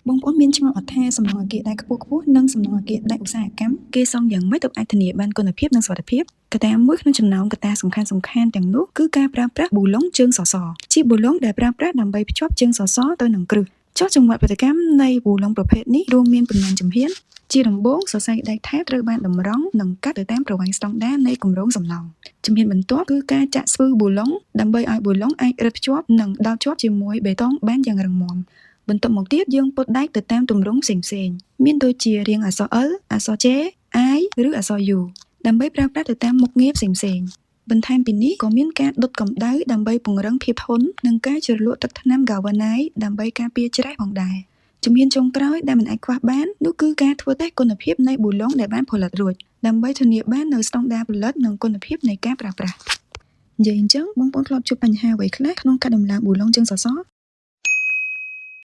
បងប្អូនមានឆ្ងល់អត់ថាសំណង់អគារដែលខ្ពស់ៗនិងសំណង់អគារដែលឧស្សាហកម្មគេសង់យ៉ាងម៉េចទើបអាចធានាបានគុណភាពនិងសុវត្ថិភាពកត្តាមួយក្នុងចំណោមកត្តាសំខាន់ៗទាំងនោះគឺការប្រើប្រាស់ប៊ូឡុងជើងសសរជាប៊ូឡុងដែលប្រើប្រាស់ដើម្បីភ្ជាប់ជើងសសរទៅនឹងគ្រឹះចុះចង្វាក់ប្រតិកម្មនៃប៊ូឡុងប្រភេទនេះរួមមានប៉ុន្មានជំហានជាដំបូងសរសៃដែកថែបត្រូវបានតម្រង់និងកាត់ទៅតាមប្រវែងស្តង់ដារនៃគម្រោងសំណង់ជំហានបន្ទាប់គឺការចាក់ស្វឺប៊ូឡុងដើម្បីឲ្យប៊ូឡុងអាចរឹតភ្ជាប់និងដោតជាប់ជាមួយបេតុងបានយ៉ាងរឹងមាំបន្ទាប់មកទៀតយើងពត់ដែកទៅតាមទម្រង់ផ្សេងៗមានដូចជារាងអក្សរ L អក្សរ J I ឬអក្សរ U ដើម្បីប្រើប្រាស់ទៅតាមមុខងារផ្សេងៗបន្ថែមពីនេះក៏មានការដុតកម្ដៅដើម្បីពង្រឹងភាពធន់និងការជ្រលក់ទឹកថ្នាំ Galvanized ដើម្បីការពារច្រេះផងដែរជំហានចុងក្រោយដែលមិនអាចខ្វះបាននោះគឺការធ្វើតេស្តគុណភាពនៃប៊ូឡុងដែលបានផលិតរួចដើម្បីធានាបាននូវស្តង់ដារផលិតនិងគុណភាពនៃការប្រើប្រាស់និយាយអញ្ចឹងបងប្អូនធ្លាប់ជួបបញ្ហាអ្វីខ្លះក្នុងការដំឡើងប៊ូឡុងជើងសសរ